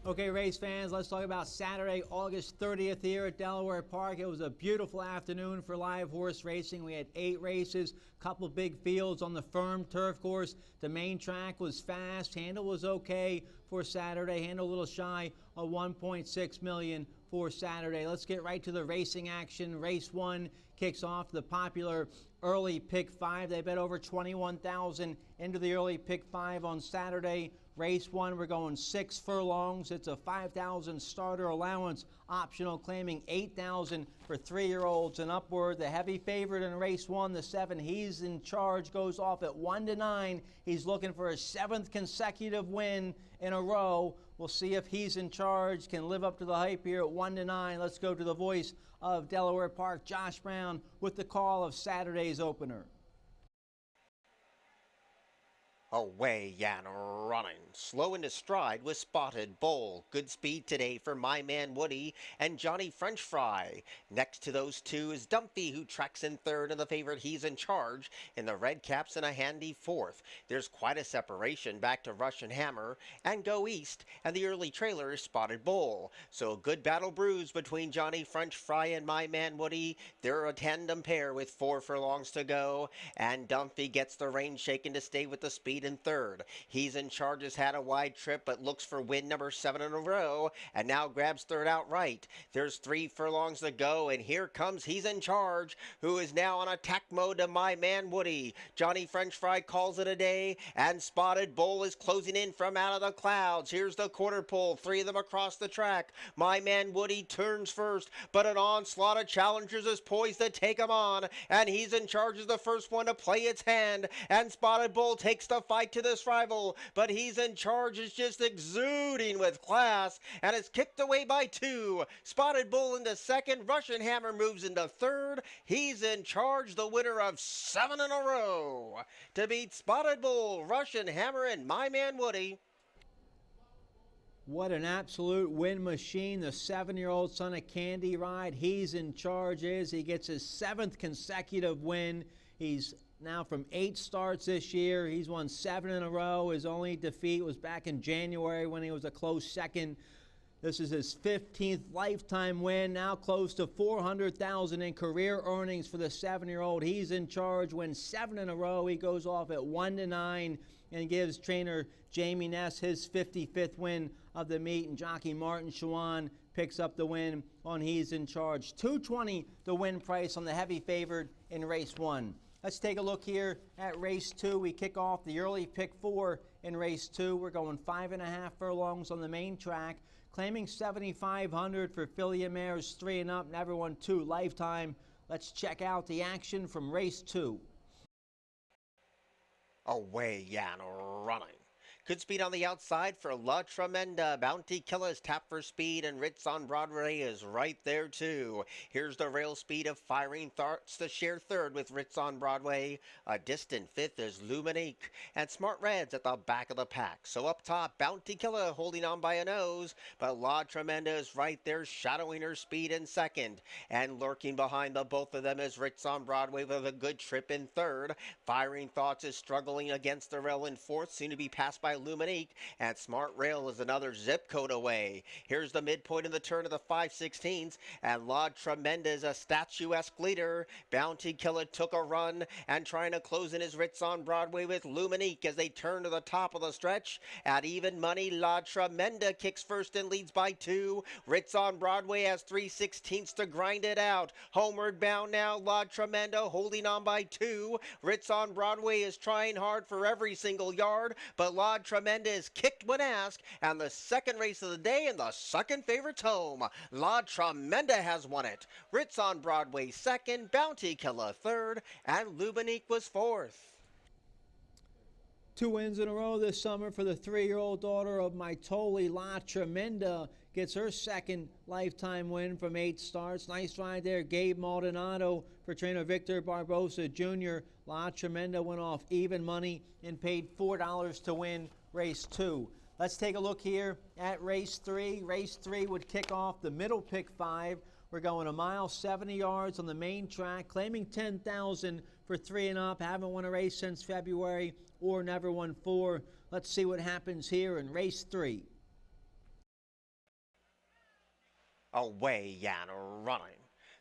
Okay, race fans, let's talk about Saturday, August 30th here at Delaware Park. It was a beautiful afternoon for live horse racing. We had 8 races, couple big fields on the firm turf course. The main track was fast. Handle was okay for Saturday. Handle a little shy of $1.6 million for Saturday. Let's get right to the racing action. Race 1 kicks off the popular early pick 5. They bet over 21,000 into the early pick 5 on Saturday. Race 1, we're going 6 furlongs. It's a 5,000 starter allowance, optional, claiming 8,000 for 3-year-olds and upward. The heavy favorite in race 1, the 7, He's in Charge, goes off at 1-9. He's looking for a 7th consecutive win in a row. We'll see if He's in Charge can live up to the hype here at 1-9. Let's go to the voice of Delaware Park, Josh Brown, with the call of Saturday's opener. Away and running, slow into stride with Spotted Bull. Good speed today for My Man Woody and Johnny French Fry. Next to those two is Dumpy, who tracks in third, and the favorite He's in Charge in the red caps in a handy fourth. There's quite a separation back to Russian Hammer and Go East, and the early trailer is Spotted Bull. So a good battle brews between Johnny French Fry and My Man Woody. They're a tandem pair with 4 furlongs to go, and Dumpy gets the rein shaken to stay with the speed in third. He's in Charge has had a wide trip, but looks for win number 7 in a row, and now grabs third outright. There's 3 furlongs to go, and here comes He's in Charge, who is now on attack mode to My Man Woody. Johnny French Fry calls it a day, and Spotted Bull is closing in from out of the clouds. Here's the quarter pole, 3 of them across the track. My Man Woody turns first, but an onslaught of challengers is poised to take him on, and He's in Charge is the first one to play its hand, and Spotted Bull takes the fight to this rival, but He's in Charge is just exuding with class and is kicked away by 2. Spotted Bull into second. Russian Hammer moves into third. He's in Charge, the winner of 7 in a row. To beat Spotted Bull, Russian Hammer, and My Man Woody. What an absolute win machine. The 7-year-old son of Candy Ride, He's in Charge is. He gets his 7th consecutive win. He's now from 8 starts this year. He's won 7 in a row. His only defeat was back in January when he was a close second. This is his 15th lifetime win, now close to $400,000 in career earnings for the 7-year-old. He's in Charge, wins 7 in a row. He goes off at 1-9 and gives trainer Jamie Ness his 55th win of the meet, and jockey Martin Schwann picks up the win on He's in Charge. $220 the win price on the heavy favored in race 1. Let's take a look here at race 2. We kick off the early pick 4 in race 2. We're going 5.5 furlongs on the main track, claiming $7,500 for filly mares 3 and up, never won 2 lifetime. Let's check out the action from race 2. Away and running. Good speed on the outside for La Tremenda. Bounty Killer is tapped for speed, and Ritz on Broadway is right there too. Here's the rail speed of Firing Thoughts to share third with Ritz on Broadway. A distant 5th is Luminique, and Smart Red's at the back of the pack. So up top, Bounty Killer holding on by a nose, but La Tremenda is right there shadowing her speed in second. And lurking behind the both of them is Ritz on Broadway with a good trip in third. Firing Thoughts is struggling against the rail in fourth, soon to be passed by Luminique, and Smart Rail is another zip code away. Here's the midpoint of the turn of the 5/16, and La Tremenda is a statuesque leader. Bounty Killer took a run and trying to close in his Ritz on Broadway with Luminique as they turn to the top of the stretch. At even money, La Tremenda kicks first and leads by 2. Ritz on Broadway has 3/16 to grind it out. Homeward bound now, La Tremenda holding on by 2. Ritz on Broadway is trying hard for every single yard, but La Tremenda is kicked when asked, and the second race of the day and the second favorite's home. La Tremenda has won it. Ritz on Broadway second, Bounty Killer third, and Luminique was fourth. 2 wins in a row this summer for the 3-year-old daughter of Maitoli. La Tremenda gets her 2nd lifetime win from 8 starts. Nice ride there, Gabe Maldonado for trainer Victor Barbosa Jr. La Tremenda went off even money and paid $4 to win race 2. Let's take a look here at race 3. Race 3 would kick off the middle pick 5. We're going 1 mile 70 yards on the main track, claiming $10,000 for 3 and up. Haven't won a race since February or never won 4. Let's see what happens here in race 3. Away and running.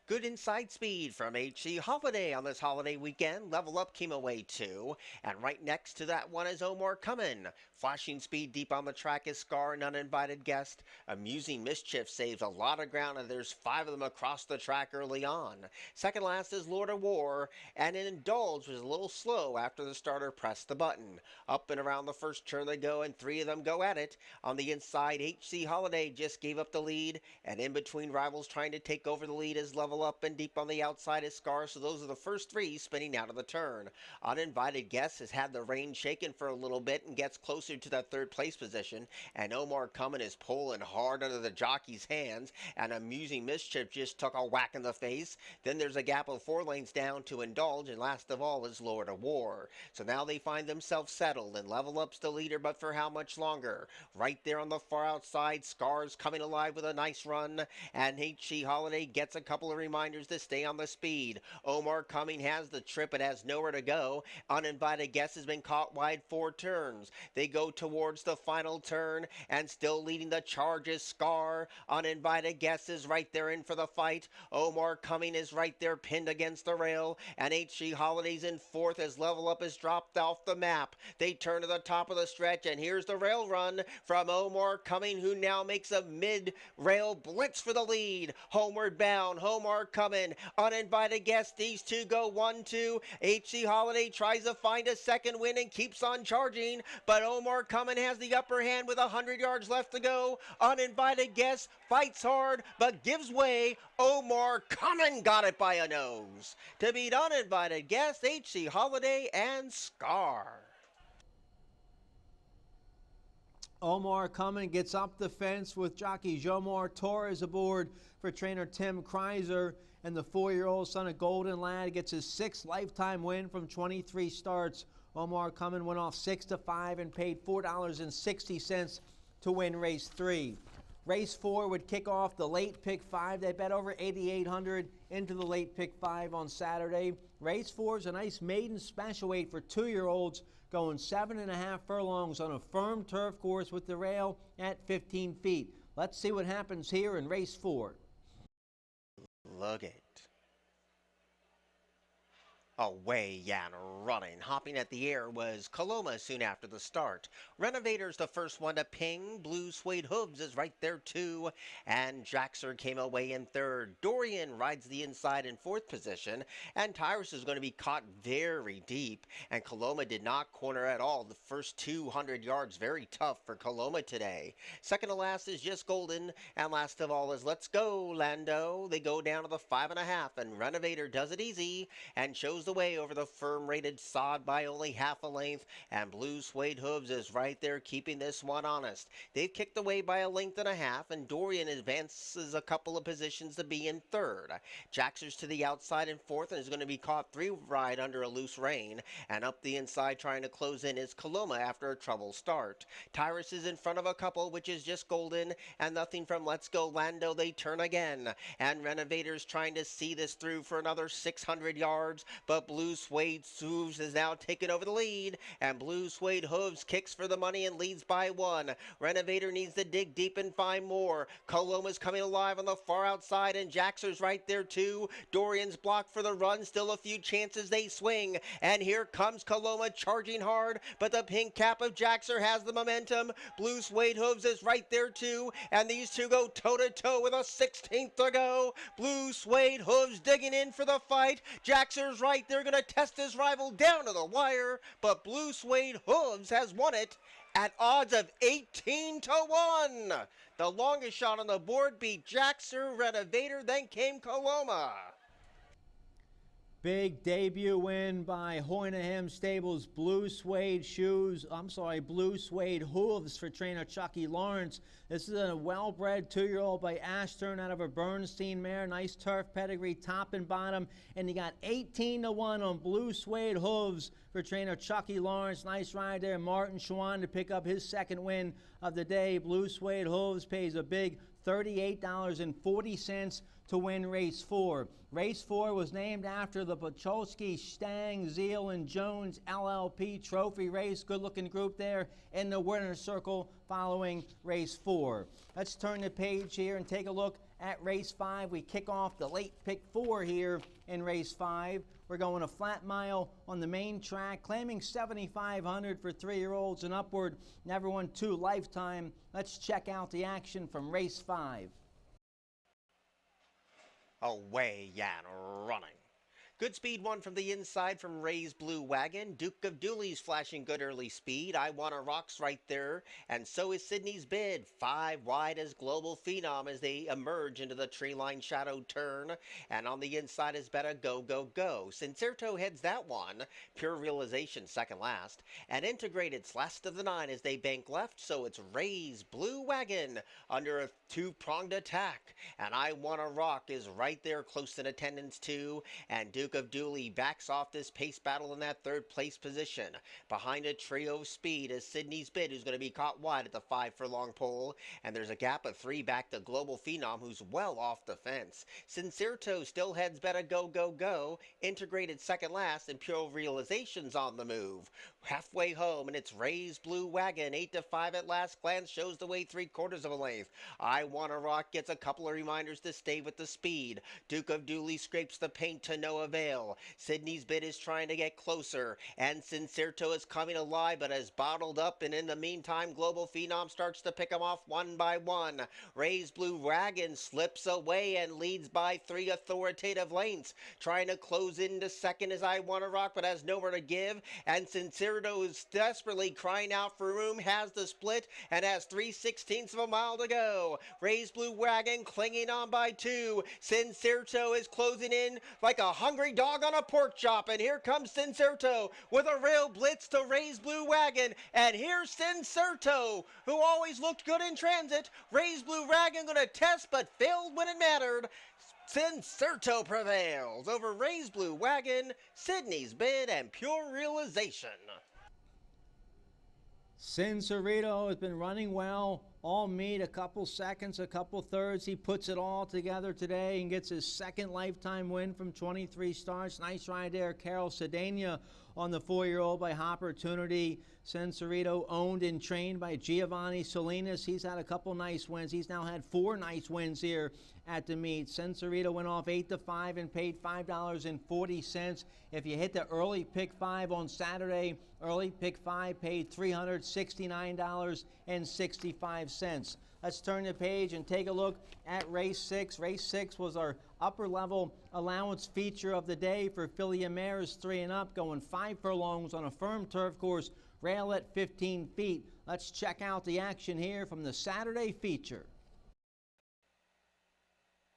Good inside speed from H.C. Holiday on this holiday weekend. Level Up came away too. And right next to that one is Omar Cummin. Flashing speed deep on the track is Scar, an uninvited guest. Amusing Mischief saves a lot of ground, and there's 5 of them across the track early on. Second last is Lord of War, and Indulge was a little slow after the starter pressed the button. Up and around the first turn they go, and 3 of them go at it. On the inside, H.C. Holiday just gave up the lead, and in between rivals trying to take over the lead is Level Up, and deep on the outside is Scar, so those are the first 3 spinning out of the turn. Uninvited Guest has had the rein shaken for a little bit and gets closer to that third place position, and Omar Cummin is pulling hard under the jockey's hands, and Amusing Mischief just took a whack in the face. Then there's a gap of 4 lanes down to Indulge, and last of all is Lord of War. So now they find themselves settled, and Level Up's the leader, but for how much longer? Right there on the far outside, Scar's coming alive with a nice run, and H.C. Holiday gets a couple of reminders to stay on the speed. Omar Cummin has the trip and has nowhere to go. Uninvited Guest has been caught wide 4 turns. They go towards the final turn, and still leading the charge is Scar. Uninvited Guest is right there in for the fight. Omar Cummin is right there pinned against the rail, and H.G. Holiday's in 4th as Level Up is dropped off the map. They turn to the top of the stretch, and here's the rail run from Omar Cummin, who now makes a mid-rail blitz for the lead. Homeward bound, Omar Cummin, Uninvited Guest, these 2 go 1-2. H.C. Holiday tries to find a second win and keeps on charging, but Omar Cummin has the upper hand with 100 yards left to go. Uninvited Guest fights hard, but gives way. Omar Cummin got it by a nose. To beat Uninvited Guest, H.C. Holiday and Scar. Omar Cummin gets up the fence with jockey Jomar Torres aboard for trainer Tim Kreiser, and the 4-year-old son of Golden Lad gets his 6th lifetime win from 23 starts. Omar Cummin went off 6-5 and paid $4.60 to win race 3. Race 4 would kick off the late pick 5. They bet over 8,800 into the late pick 5 on Saturday. Race 4 is a nice maiden special weight for 2-year-olds, going 7.5 furlongs on a firm turf course with the rail at 15 feet. Let's see what happens here in race 4. Look it. Away and running. Hopping at the air was Coloma soon after the start. Renovator's the first one to ping. Blue Suede Hooves is right there too. And Jaxer came away in 3rd. Dorian rides the inside in 4th position. And Tyrus is going to be caught very deep. And Coloma did not corner at all. The first 200 yards very tough for Coloma today. Second to last is Just Golden. And last of all is Let's Go Lando. They go down to the 5.5. And Renovator does it easy and shows the way over the firm rated sod by only half a length, and Blue Suede Hooves is right there keeping this one honest. They've kicked away by 1.5 lengths, and Dorian advances a couple of positions to be in 3rd. Jaxer's to the outside in 4th and is going to be caught 3 wide under a loose rein, and up the inside trying to close in is Coloma after a trouble start. Tyrus is in front of a couple, which is Just Golden, and nothing from Let's Go Lando. They turn again, and Renovator's trying to see this through for another 600 yards, but Blue Suede Hooves has now taken over the lead, and Blue Suede Hooves kicks for the money and leads by 1. Renovator needs to dig deep and find more. Coloma's coming alive on the far outside, and Jaxer's right there too. Dorian's blocked for the run, still a few chances, they swing, and here comes Coloma charging hard, but the pink cap of Jaxer has the momentum. Blue Suede Hooves is right there too, and these 2 go toe-to-toe with a 16th to go. Blue Suede Hooves digging in for the fight. Jaxer's right. They're going to test his rival down to the wire, but Blue Suede Hooves has won it at odds of 18-1. The longest shot on the board beat Jaxer, Renovator, then came Coloma. Big debut win by Hoynahem Stables. Blue Suede Hooves for trainer Chucky Lawrence. This is a well-bred 2-year-old by Ashturn out of a Bernstein mare. Nice turf pedigree, top and bottom. And you got 18-1 on Blue Suede Hooves for trainer Chucky Lawrence. Nice ride there. Martin Schwann to pick up his 2nd win of the day. Blue Suede Hooves pays a big $38.40 to win race 4. Race 4 was named after the Pacholski, Stang, Zeal, and Jones LLP Trophy race. Good-looking group there in the winner's circle following race 4. Let's turn the page here and take a look at race 5. We kick off the late pick 4 here in race 5. We're going a flat mile on the main track, claiming 7,500 for 3-year-olds and upward. Never won 2 lifetime. Let's check out the action from race 5. Away and running. Good speed one from the inside from Ray's Blue Wagon. Duke of Dooley's flashing good early speed. I Wanna Rock's right there. And so is Sydney's Bid. 5 wide as Global Phenom as they emerge into the tree line shadow turn. And on the inside is Better Go, Go, Go. Sincerto heads that one. Pure Realization second last. And Integrated's last of the 9 as they bank left. So it's Ray's Blue Wagon under a 2-pronged attack. And I Wanna Rock is right there close in attendance too. And Duke of Dooley backs off this pace battle in that 3rd place position. Behind a trio of speed is Sydney's Bid, who's going to be caught wide at the 5 furlong pole. And there's a gap of 3 back to Global Phenom, who's well off the fence. Sincerto still heads Better Go, Go, Go. Integrated second last, and Pure Realization's on the move. Halfway home, and it's Ray's Blue Wagon. 8-5 at last glance shows the way 3/4 of a length. I Wanna Rock gets a couple of reminders to stay with the speed. Duke of Dooley scrapes the paint to no avail. Sydney's Bid is trying to get closer, and Sincerto is coming alive but is bottled up, and in the meantime Global Phenom starts to pick them off one by one. Ray's Blue Wagon slips away and leads by 3 authoritative lengths. Trying to close into second as I Wanna Rock but has nowhere to give, and Sincerto is desperately crying out for room, has the split, and has 3/16 of a mile to go. Ray's Blue Wagon clinging on by 2. Sincerto is closing in like a hungry dog on a pork chop, and here comes Sincerto with a rail blitz to Ray's Blue Wagon, and here's Sincerto, who always looked good in transit. Ray's Blue Wagon going to test but failed when it mattered. Sincerto prevails over Ray's Blue Wagon, Sydney's Bid, and Pure Realization. Sincerito has been running well all meet, a couple seconds, a couple thirds. He puts it all together today and gets his 2nd lifetime win from 23 starts. Nice ride there. Carol Sedania on the 4-year-old by Opportunity. Sincerito owned and trained by Giovanni Salinas. He's had a couple nice wins. He's now had 4 nice wins here at the meet. Sincerito went off 8-5 and paid $5.40. If you hit the early pick 5 on Saturday, early pick 5 paid $369.65. Let's turn the page and take a look at race 6. Race 6 was our upper level allowance feature of the day for filly mares 3 and up, going 5 furlongs on a firm turf course, rail at 15 feet. Let's check out the action here from the Saturday feature.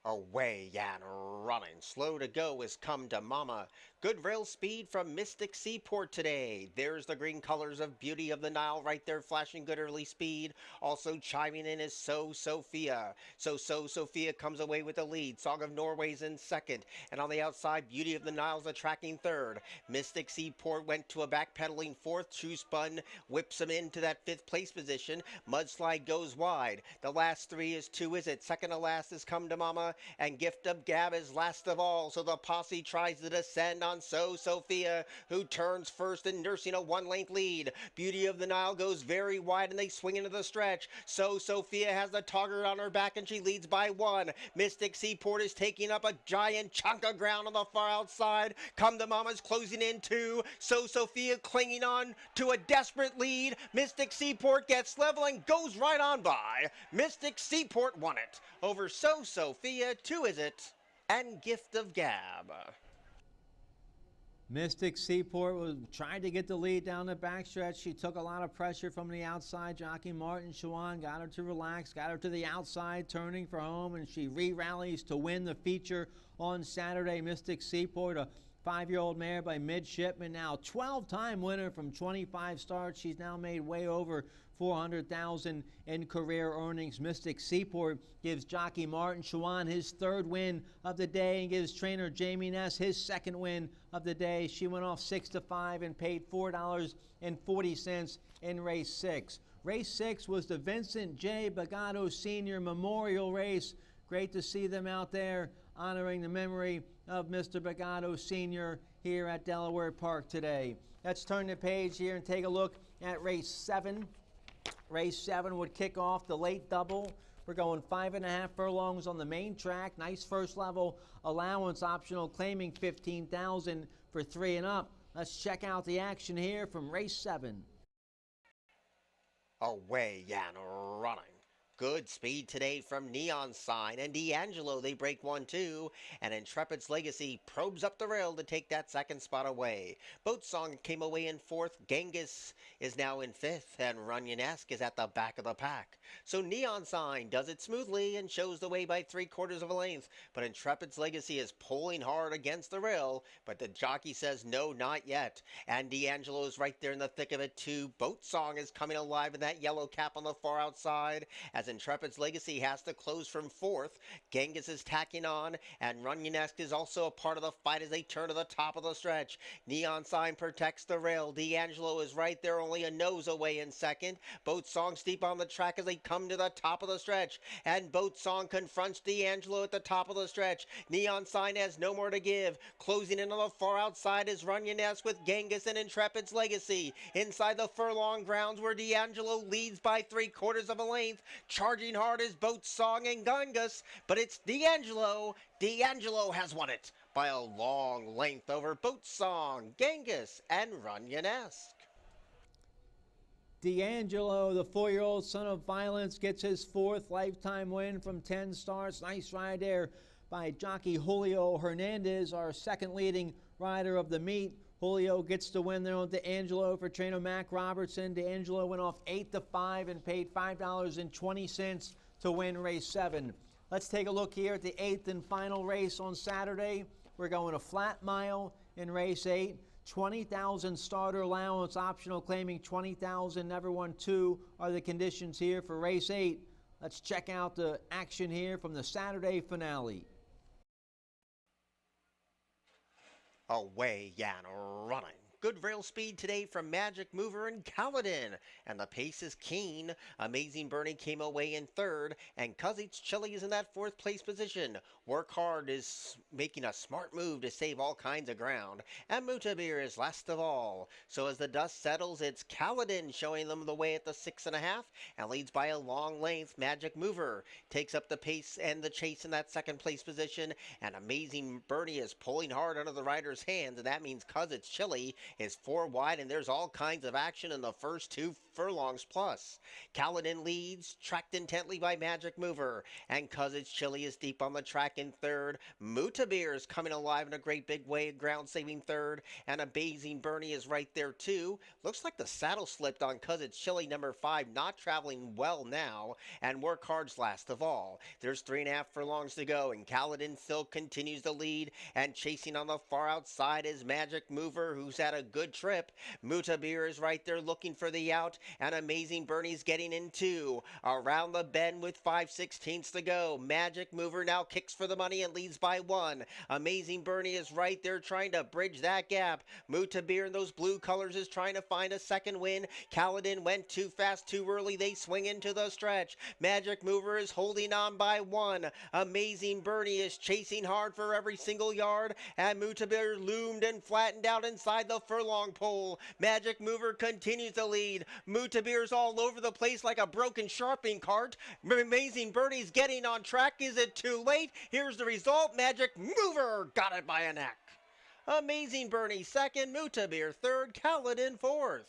Away and running. Slow to go is Come to Mama. Good rail speed from Mystic Seaport today. There's the green colors of Beauty of the Nile right there, flashing good early speed. Also chiming in is So Sophia. So Sophia comes away with the lead. Song of Norway's in second. And on the outside, Beauty of the Nile's a tracking third. Mystic Seaport went to a backpedaling 4th. Shoe Spun whips him into that 5th place position. Mudslide goes wide. The last 3 is 2 Is It. Second to last is Come to Mama. And Gift of Gab is last of all. So the posse tries to descend on So Sophia, who turns first and nursing a 1-length lead. Beauty of the Nile goes very wide and they swing into the stretch. So Sophia has the togger on her back and she leads by 1. Mystic Seaport is taking up a giant chunk of ground on the far outside. Come to Mama's closing in 2. So Sophia clinging on to a desperate lead. Mystic Seaport gets level and goes right on by. Mystic Seaport won it over So Sophia, 2 Is It, and Gift of Gab. Mystic Seaport was trying to get the lead down the backstretch. She took a lot of pressure from the outside. Jockey Martin Schwann got her to relax, got her to the outside, turning for home, and she re-rallies to win the feature on Saturday. Mystic Seaport, a 5-year-old mare by Midshipman, now 12-time winner from 25 starts. She's now made way over $400,000 in career earnings. Mystic Seaport gives jockey Martin Schwann his 3rd win of the day and gives trainer Jamie Ness his 2nd win of the day. She went off 6-5 and paid $4.40 in race 6. Race 6 was the Vincent J. Bagato Sr. Memorial Race. Great to see them out there honoring the memory of Mr. Bagato Sr. here at Delaware Park today. Let's turn the page here and take a look at race 7. Race 7 would kick off the late double We're going 5.5 furlongs on the main track. Nice first level allowance, optional claiming 15,000 for 3 and up. Let's check out the action here from race 7. Away and running. Good speed today from Neon Sign and D'Angelo. They break 1-2, and Intrepid's Legacy probes up the rail to take that second spot away. Boat Song came away in 4th. Genghis is now in 5th, and Runyonesque is at the back of the pack. So Neon Sign does it smoothly and shows the way by 3/4 of a length, but Intrepid's Legacy is pulling hard against the rail, but the jockey says no, not yet. And D'Angelo is right there in the thick of it too. Boat Song is coming alive in that yellow cap on the far outside, as Intrepid's Legacy has to close from 4th. Genghis is tacking on, and Runyonesque is also a part of the fight as they turn to the top of the stretch. Neon Sign protects the rail. D'Angelo is right there, only a nose away in 2nd. Boat Song steep on the track as they come to the top of the stretch, and Boat Song confronts D'Angelo at the top of the stretch. Neon Sign has no more to give. Closing in on the far outside is Runyonesque with Genghis and Intrepid's Legacy. Inside the furlong grounds where D'Angelo leads by 3/4 of a length. Charging hard is Boat Song and Genghis, but it's D'Angelo. D'Angelo has won it by a long length over Boat Song, Genghis, and Runyonesque. D'Angelo, the 4-year-old son of violence, gets his 4th lifetime win from 10 starts. Nice ride there by jockey Julio Hernandez, our second leading rider of the meet. Julio gets the win there on D'Angelo for trainer Mac Robertson. D'Angelo went off 8-5 and paid $5.20 to win race 7. Let's take a look here at the 8th and final race on Saturday. We're going a flat mile in race 8. 20,000 starter allowance, optional claiming 20,000. Never won 2 are the conditions here for race 8. Let's check out the action here from the Saturday finale. Away and running. Good rail speed today from Magic Mover and Kaladin, and the pace is keen. Amazing Bernie came away in 3rd, and Kuzic's Chili is in that 4th place position. Work Hard is making a smart move to save all kinds of ground, and Mutabir is last of all. So as the dust settles, it's Kaladin showing them the way at the 6.5, and leads by a long length. Magic Mover takes up the pace and the chase in that 2nd place position, and Amazing Bernie is pulling hard under the rider's hands, and that means Kuzic's Chili is 4 wide, and there's all kinds of action in the first 2 furlongs plus. Kaladin leads, tracked intently by Magic Mover, and Kuzic's Chili is deep on the track in 3rd. Mutabir is coming alive in a great big way, ground saving 3rd, and Amazing Bernie is right there too. Looks like the saddle slipped on Kuzic's Chili, number 5, not traveling well now, and Work Hard's last of all. There's 3.5 furlongs to go, and Kaladin still continues to lead, and chasing on the far outside is Magic Mover, who's had a good trip. Mutabir is right there looking for the out, and Amazing Bernie's getting in 2. Around the bend with 5/16 to go. Magic Mover now kicks for the money and leads by 1. Amazing Bernie is right there trying to bridge that gap. Mutabir in those blue colors is trying to find a second win. Kaladin went too fast too early. They swing into the stretch. Magic Mover is holding on by 1. Amazing Bernie is chasing hard for every single yard, and Mutabir loomed and flattened out inside the furlong pole. Magic Mover continues to lead. Mutabir's all over the place like a broken shopping cart. Amazing Bernie's getting on track. Is it too late? Here's the result. Magic Mover got it by a neck. Amazing Bernie 2nd, Mutabir 3rd, Kaladin 4th.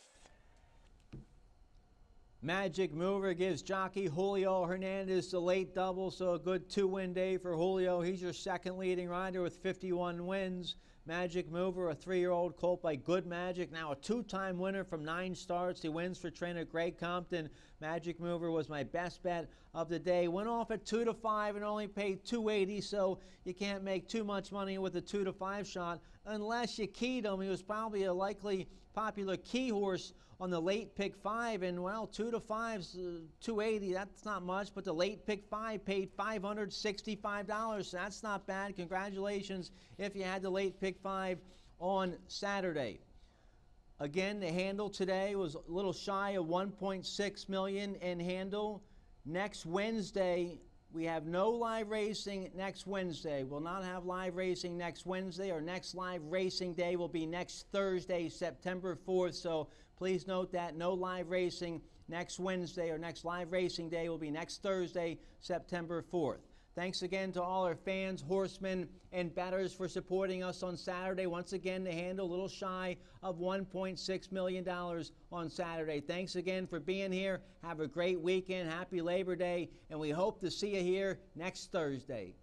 Magic Mover gives jockey Julio Hernandez the late double, so a good 2-win day for Julio. He's your second leading rider with 51 wins. Magic Mover, a 3-year-old colt by Good Magic, now a 2-time winner from 9 starts. He wins for trainer Greg Compton. Magic Mover was my best bet of the day. Went off at 2-5 and only paid $2.80, so you can't make too much money with a 2-5 shot unless you keyed him. He was probably a likely popular key horse on the late pick 5, and well, 2-5's $2.80. That's not much, but the late pick 5 paid $565. So that's not bad. Congratulations if you had the late pick 5 on Saturday. Again, the handle today was a little shy of $1.6 million in handle. Next Wednesday, we have no live racing next Wednesday. We'll not have live racing next Wednesday. Our next live racing day will be next Thursday, September 4th. So please note that no live racing next Wednesday. Our next live racing day will be next Thursday, September 4th. Thanks again to all our fans, horsemen, and bettors for supporting us on Saturday. Once again, the handle a little shy of $1.6 million on Saturday. Thanks again for being here. Have a great weekend. Happy Labor Day, and we hope to see you here next Thursday.